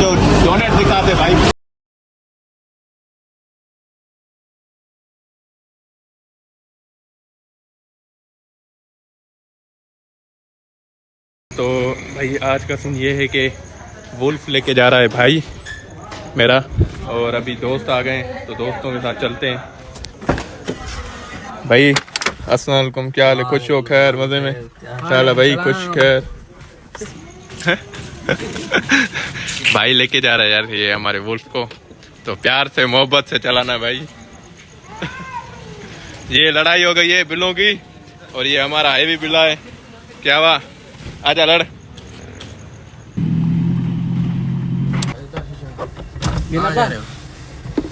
जो डोनेट दिखा दे भाई। तो भाई आज का सीन ये है कि वुल्फ लेके जा रहा है भाई मेरा, और अभी दोस्त आ गए तो दोस्तों के साथ चलते हैं। भाई अस्सलाम वालेकुम, क्या हाल है? खुश हो? खैर मजे में? क्या हाल है भाई? खुश खैर? भाई लेके जा रहा है यार ये हमारे वुल्फ को, तो प्यार से मोहब्बत से चलाना भाई। ये लड़ाई हो गई है बिल्लों की, और ये हमारा हैवी बिल्ला है। क्या हुआ? आजा लड़।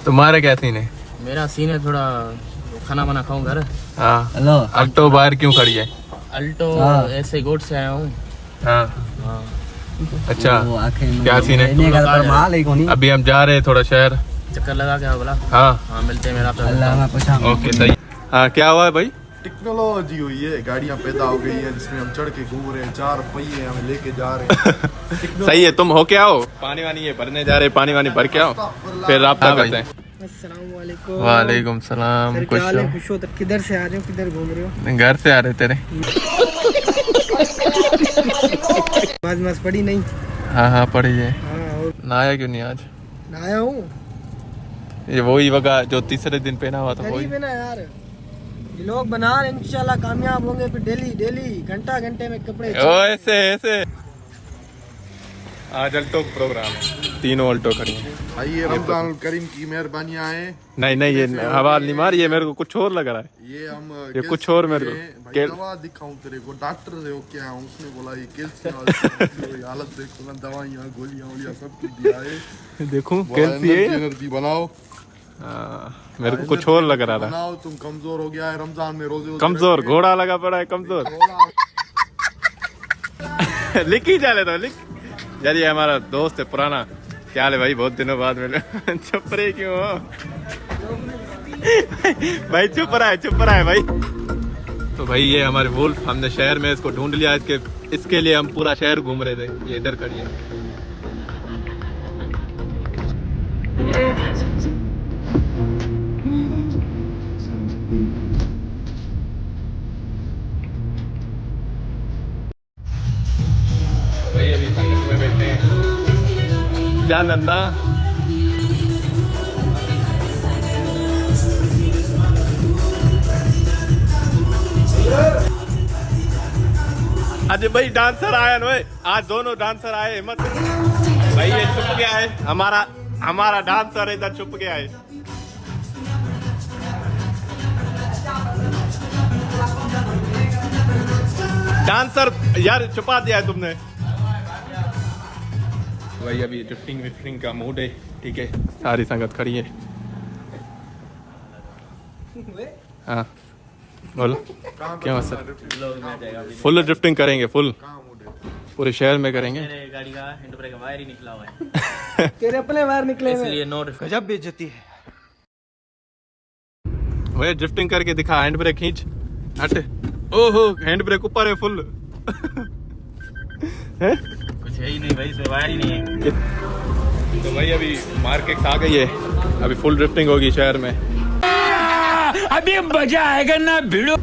तुम्हारा क्या सीन है? मेरा सीन है थोड़ा खाना वाना खाऊं घर। हाँ हेलो। अल्टो बाहर क्यों खड़ी है? अल्टो ऐसे गोट से आया हूँ। हाँ हाँ अच्छा, क्या सीन है? अभी हम जा रहे हैं थोड़ा शहर, चक्कर लगा के बोला। हाँ हाँ मिलते हैं मेरा। ओके सही। हाँ क्या हुआ है भाई? टेक्नोलॉजी हुई है, गाड़ियाँ पैदा हो गई है जिसमें हम चढ़ के घूम रहे हैं, 4 पहिए हमें लेके जा रहे हैं। सही है, तुम हो क्या हो? पानी वानी ये भरने जा रहे, पानी वानी भर के आओ फिर राब्ता करते हैं। अस्सलामुअलैकुम। वालेकुम सलाम। सर, क्या हाल है? खुश हो? किधर से आ रहे हो? किधर घूम रहे हो? घर से आ रहे तेरे। नमाज मस पढ़ी नहीं? हाँ हाँ पढ़ी है। हाँ, और नहाया क्यों नहीं आज? नहाया हूँ। ये वही वगा जो तीसरे दिन पहना हुआ था वही। गरीब है ना यार, लोग बना रहे, इंशाल्लाह कामयाब होंगे। फिर डेली डेली घंटा घंटे में कपड़े। ओ ऐसे ऐसे। आज अल्टो प्रोग्राम है, तीनों अल्टो खड़ी हैं। भाई ये रमजान करीम की मेहरबानियाँ हैं। नहीं नहीं ये हवा नहीं मार, ये मेरे को कुछ और लग रहा है। ये हम ये कुछ और मेरे को भाई दवा दिखाऊं तेरे को, डॉक्टर से हो क्या? उसने बोला ये कैल्शियम हालत देखो ना, दवाइयाँ गोलियाँ वोलियाँ सब कुछ दिया है। देखूं कैसी है? एनर्जी बनाओ। मेरे को कुछ और लग रहा था। बनाओ, तुम कमजोर हो गया है रमजान में, रोजे कमजोर घोड़ा लगा पड़ा है कमजोर। लिख ही जाले तो लिख यार। ये हमारा दोस्त है पुराना। क्या हाल है भाई? बहुत दिनों बाद मिले। चुप रहे क्यों हो? भाई चुप रहा है भाई। तो भाई ये हमारे वुल्फ, हमने शहर में इसको ढूंढ लिया। इसके लिए हम पूरा शहर घूम रहे थे। ये इधर खड़ी है। भाई अभी संगत में बैठे हैं। क्या नंदा? आज भाई डांसर आया ना, आज दोनों डांसर आए। हिम्मत भाई ये छुप गया है, हमारा डांसर इधर छुप गया है। डांसर यार छुपा दिया है तुमने। भाई अभी ड्रिफ्टिंग विफ्टिंग का मूड है, ठीक है। सारी संगत खड़ी है। हाँ बोलो क्या सर? फुल ड्रिफ्टिंग करेंगे, फुल पूरे शहर में करेंगे। मेरे गाड़ी का हैंड ब्रेक वायर ही निकला हुआ है। तेरे अपने बाहर निकले हुए। इसलिए नो गजब बेइज्जती है। वही ड्रिफ्टिंग करके दिखा, हैंड ब्रेक खींच। हट। ओहो हैंड ब्रेक ऊपर है फुल। है कुछ है ही नहीं भाई, इसमें वायर ही नहीं है। तो भाई अभी मार्केट आ गई है, अभी फुल ड्रिफ्टिंग होगी शहर में। अभी मजा आएगा ना भिड़ो।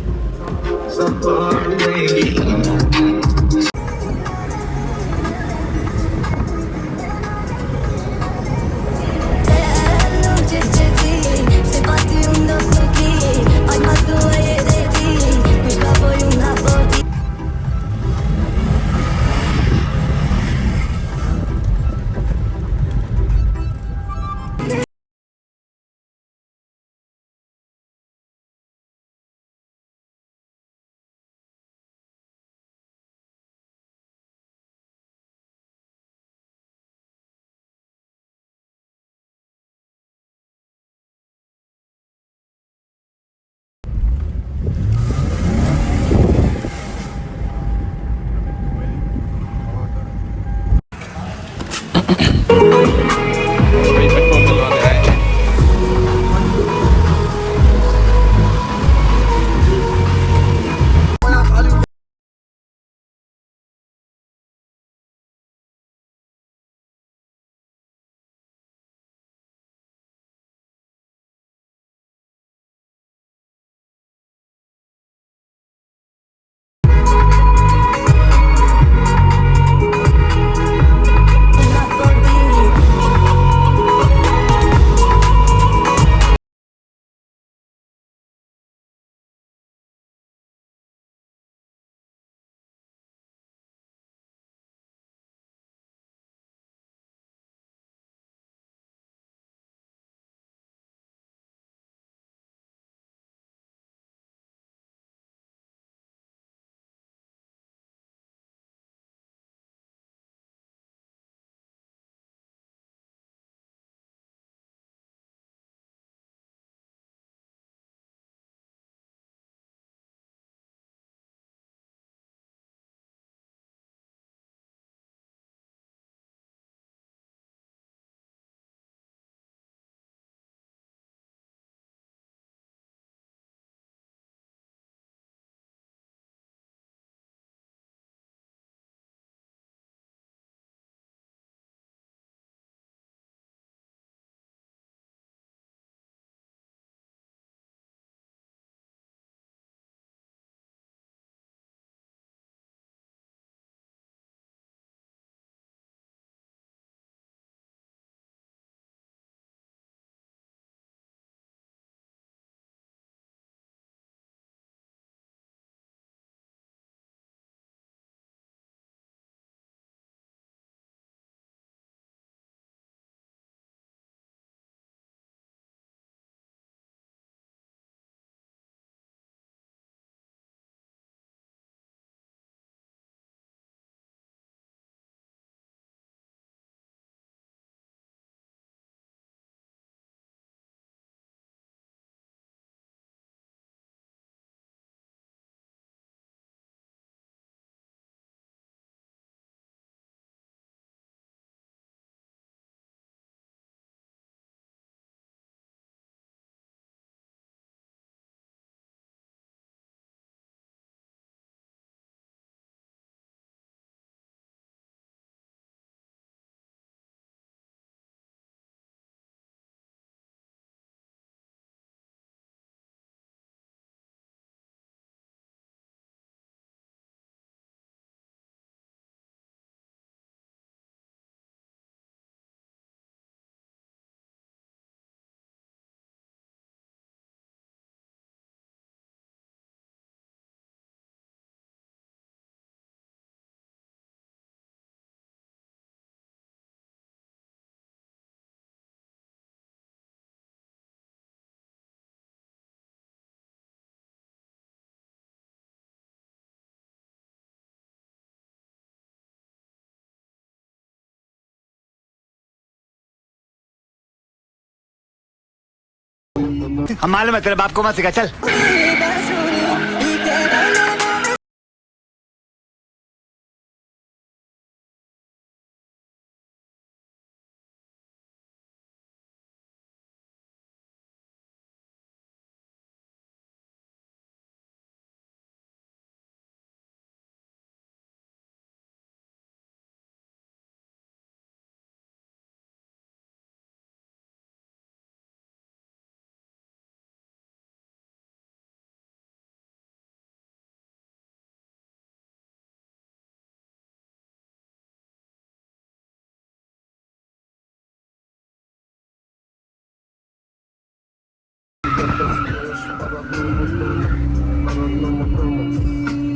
हम मालूम है तेरे बाप को मत सिखा चल।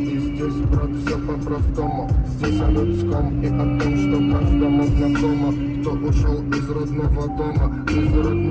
И здесь, брат, все по-простому. Здесь о людском и о том, что каждому знакомо. Кто ушел из родного дома, из родного...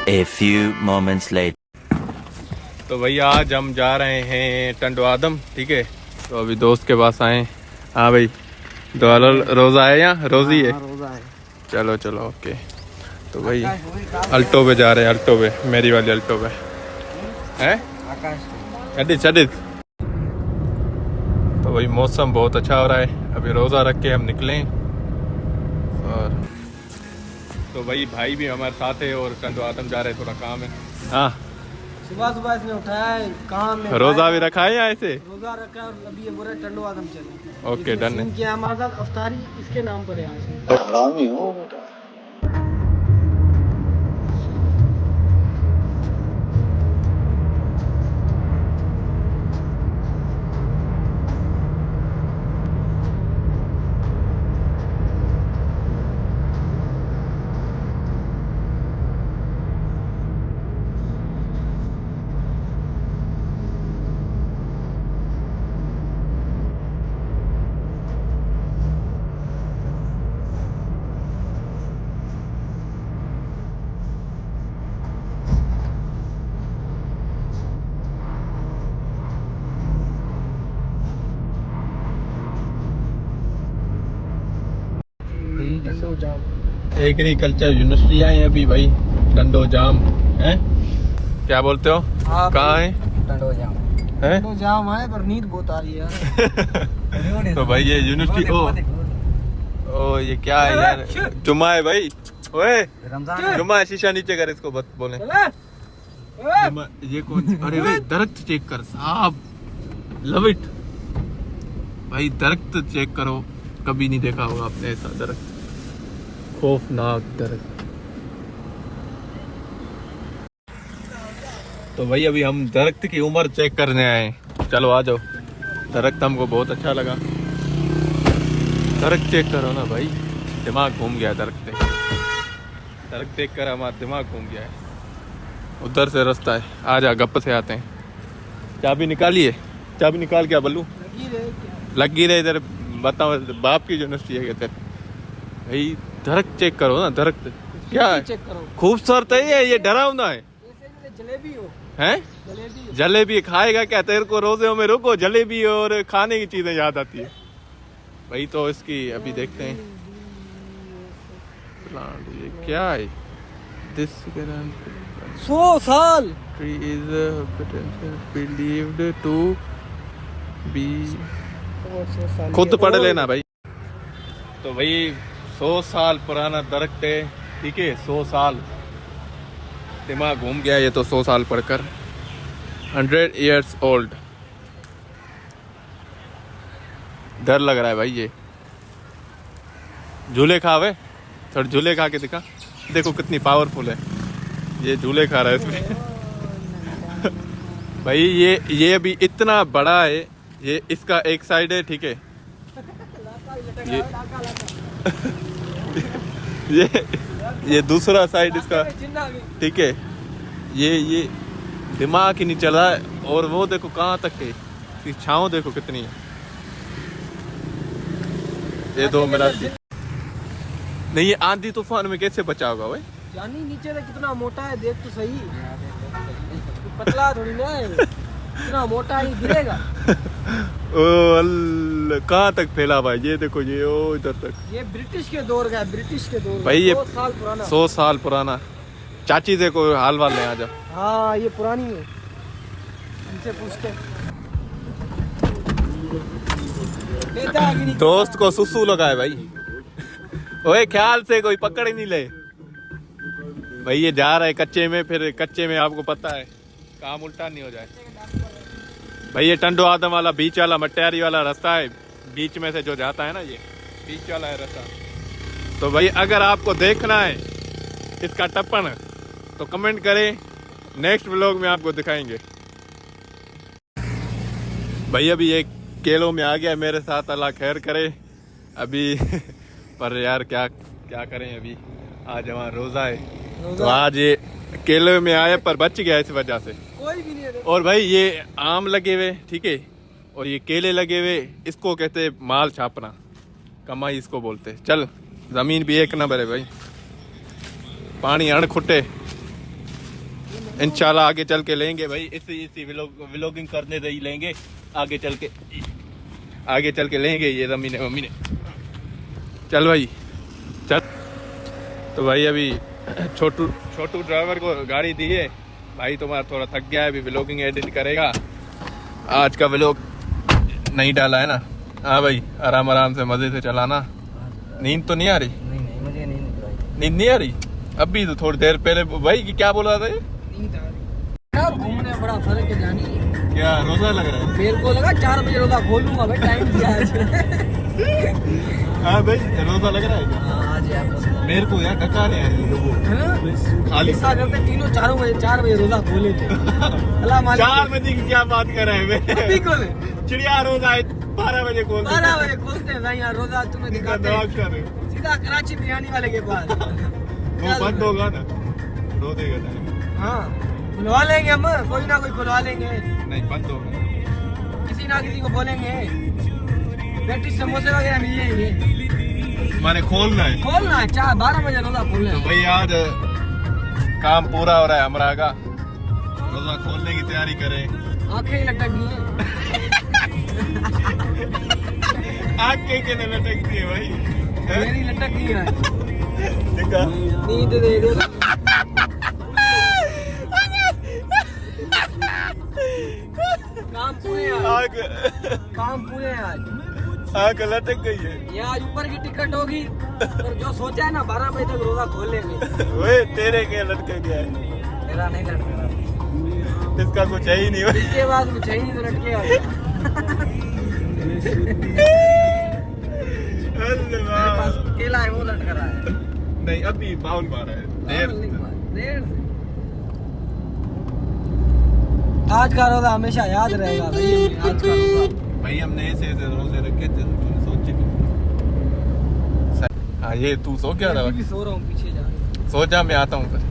A few moments later. तो भैया आज हम जा रहे हैं टंडवादम, ठीक है। तो अभी दोस्त के पास आए। हाँ भाई, रोजा है या रोजी है? रोजा है। चलो चलो ओके। तो भाई अल्टो पे जा रहे हैं, अल्टो पे, मेरी वाली अल्टो पे हैं। चडित। तो भाई मौसम बहुत अच्छा हो रहा है, अभी रोजा रख के हम निकलें। और तो भाई भी हमारे साथ है और टंडवादम जा रहे हैं, थोड़ा काम है। हाँ सुबह सुबह इसने उठाया है काम में। रोजा भी रखा है या ऐसे? रोजा रखा है और अभी ये बोल रहे टंडवादम चले। ओके डन है। क्या हमारे साथ अफ्तारी इसके नाम पर है। एग्रीकल्चर यूनिवर्सिटी आए हैं अभी भाई, टंडो जाम है। क्या बोलते हो? कहाँ है? टंडो जाम है? टंडो जाम है पर नींद बहुत आ रही है यार। तो भाई ये यूनिवर्सिटी ओ ये क्या है यार? जुम्मा है भाई। ओए जुम्मा, शीशा नीचे कर, इसको बत बोले जुम्मा। ये कौन? अरे भाई दरख्त चेक कर साहब, लव इट भाई। दरख्त चेक करो, कभी नहीं देखा होगा आपने ऐसा दरख्त, खौफनाक दरख्त। तो भाई अभी हम दरख्त की उम्र चेक करने आए। चलो आ जाओ। दरख्त हमको बहुत अच्छा लगा। दरख्त चेक करो ना भाई, दिमाग घूम गया। दरख्त देख कर हमारा दिमाग घूम गया है। उधर से रास्ता है, आ जा गप से आते हैं। चाबी निकालिए, चाबी निकाल क्या बल्लू? लगी रहे इधर। बताओ बाप की यूनिवर्सिटी है क्या भाई? दरख्त चेक करो ना, दरख्त क्या है? चेक करो, खूबसूरत है ये डरावना है। जलेबी हो हैं? जलेबी खाएगा क्या? तेरे को रोजे में रुको, जलेबी और खाने की चीजें याद आती है भाई। तो इसकी अभी देखते हैं। प्लांट ये क्या है? दिस 100 साल tree is potentially believed to be खुद पढ़ लेना भाई। तो भाई 100 साल पुराना दरख्त है, ठीक है, 100 साल, दिमाग घूम गया ये तो 100 साल पढ़कर। 100 years old। डर लग रहा है भाई ये। झूले खावे, थोड़ा झूले खा के दिखा, देखो कितनी पावरफुल है ये, झूले खा रहा है इसमें। भाई ये भी इतना बड़ा है, ये इसका एक साइड है, ठीक है, ये दूसरा साइड इसका, ठीक है, ये दिमाग ही नहीं चला है। और वो देखो कहाँ तक है, इसकी छांव देखो कितनी है। ये दो मेरा नहीं, ये आंधी तूफान में कैसे बचा होगा भाई? जानी नीचे से कितना मोटा है, देख तो सही, पतला थोड़ी ना है, कितना मोटा ही गिरेगा। ओ अल्लाह, कहाँ तक फैला भाई, ये देखो, ये ओ इधर तक। ये ब्रिटिश के दौर का है, ब्रिटिश के दौर भाई, ये 100 साल पुराना। 100 साल पुराना। चाची देखो हाल वाल ले आ जा। हाँ ये पुरानी है, इनसे पूछते। दोस्त को सुसु लगा है भाई। ओए ख्याल से कोई पकड़ ही नहीं ले भाई, ये जा रहा है कच्चे में, फिर कच्चे में आपको पता है काम उल्टा नहीं हो जाए भाई। ये टंडो आदम वाला बीच वाला मटियारी वाला रास्ता है, बीच में से जो जाता है ना, ये बीच वाला है रास्ता। तो भाई अगर आपको देखना है इसका टप्पन तो कमेंट करें, नेक्स्ट व्लॉग में आपको दिखाएंगे भाई। अभी ये केलों में आ गया मेरे साथ, अल्लाह खैर करे अभी। पर यार क्या करें, अभी आज हमारा रोजा है, तो आज ये केले में आया पर बच गया इस वजह से। कोई भी नहीं है। और भाई ये आम लगे हुए, ठीक है, और ये केले लगे हुए, इसको कहते माल छापना, कमाई इसको बोलते। चल जमीन भी एक नंबर है भाई, पानी अणखुट्टे। इंशाल्लाह आगे चल के लेंगे भाई, इसी व्लॉगिंग करने से ही लेंगे, आगे चल के लेंगे ये मम्मी ने। चल भाई चल। तो भाई अभी छोटू ड्राइवर को गाड़ी दी है भाई, तुम्हारा थोड़ा थक गया है, अभी व्लॉगिंग एडिट करेगा। आज का व्लॉग नहीं डाला है ना। हाँ भाई, आराम से मजे से चलाना। नींद तो नहीं आ रही? नहीं मुझे नींद नहीं आ रही अभी तो थोड़ी देर पहले भाई क्या बोल रहा था ये? यार घूमने बड़ा फर्क है जानी। क्या रोजा लग रहा है? मेरे को लगा 4 बजे रोजा खोलूंगा भाई, टाइम दिया है। हाँ भाई रोजा लग रहा है क्या? आज यार मेरे को यार ढका नहीं है लोगों खाली ऐसा करते तीनों 4 बजे रोजा खोले थे। अल्लाह मालिक 4 बजे की क्या बात कर रहे हैं? अभी खोले, चिड़िया रोजा है 12 बजे खोलते 12 बजे खोलते हैं भाई। यार रोजा तुम्हें दिखाते हैं सीधा कराची बिरयानी वाले के पास। वो बंद होगा ना, रो देगा टाइम। हाँ खुलवा लेंगे हम, कोई ना कोई खुलवा लेंगे। नहीं बंद होगा, किसी ना किसी को बोलेंगे पेटी समोसे वगैरह मिल जाएंगे। माने खोलना है, खोलना है 12 बजे रोजा खोलना तो है। भाई आज काम पूरा हो रहा है हमारा का, रोजा खोलने की तैयारी करें। आंखें ही लटक गई हैं। आंखें के नहीं लटकती है भाई, मेरी लटक गई है। देखा नींद दे दो। काम पूरे आज, काम पूरे आज। आंख लटक गई है। ये आज ऊपर की टिकट होगी, और जो सोचा है ना 12 बजे तक रोजा खोल लेंगे। ओए तेरे के लटके गया है, मेरा नहीं लटका, इसका कुछ है ही नहीं भाई। इसके बाद कुछ है ही नहीं तो लटके अल्लाह केला है वो लटक रहा है। नहीं अभी बाउल मारा है देर देर से। आज का रोजा हमेशा याद रहेगा भाई, आज का रोजा भाई हमने ऐसे रोजे रखे थे, तुमने सोचे नहीं। हाँ ये तू सो क्या रहा मैं भी सो रहा हूँ, पीछे जा। सो जा, मैं आता हूँ फिर।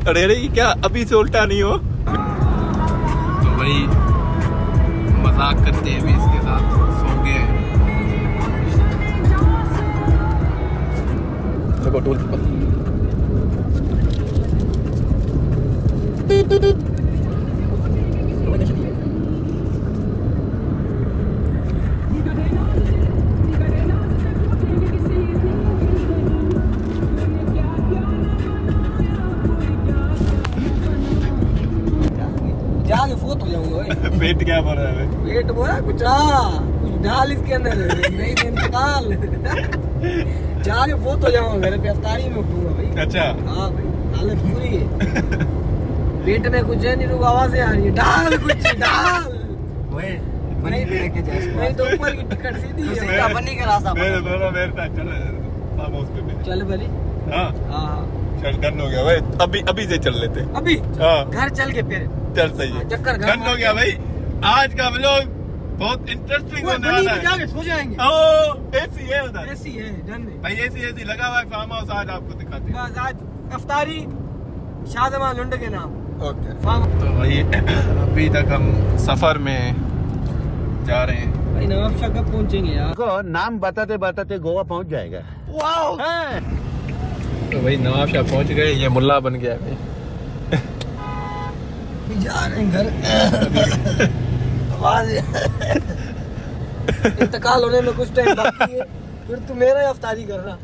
अरे ये क्या अभी से उल्टा नहीं हो? तो भाई मजाक करते हैं अभी इसके साथ, सो गए। देखो टूल जाके फोत हो जाऊंगा भाई। पेट क्या बोल रहा है? पेट बोला कुछ कुछ डाल इसके अंदर नहीं तो इंतकाल जाके फोत हो जाऊंगा मेरे पे अफ्तारी में उठूंगा भाई। अच्छा हाँ भाई हालत पूरी है। पेट में कुछ है नहीं तो आवाजें आ रही है डाल कुछ डाल बनी पे लेके जा इसको। नहीं तो ऊपर की टिकट सीधी है। सीधा बनी का रास्ता मेरे दोनों मेरे साथ चल फार्म हाउस पे मेरे। चल भली हाँ हाँ चल डन हो गया भाई। अभी से चल लेते। अभी हाँ घर चल के फिर चल सही है। चक्कर घर डन हो गया भाई। आज का व्लॉग बहुत इंटरेस्टिंग होने बनी वाला में है। जाके सो जाएंगे। ओ एसी है उधर। ऐसी है डन है। भाई एसी लगा हुआ है फार्म हाउस। आज आपको दिखाते हैं। बस आज अफ्तारी शाहजहां लुंड के नाम ओके फार्म। तो भाई अभी तक हम सफर में जा रहे हैं। भाई नवाब शाह कब पहुंचेंगे यार? को नाम बताते बताते गोवा पहुंच जाएगा। तो भाई नवाब शाह पहुंच गए। ये मुल्ला बन गया है भाई। जा रहे हैं घर। आवाज इंतकाल होने में कुछ टाइम बाकी है फिर तू मेरा ही अफ्तारी कर रहा।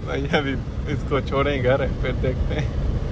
भाई अभी इसको छोड़ें घर फिर देखते हैं।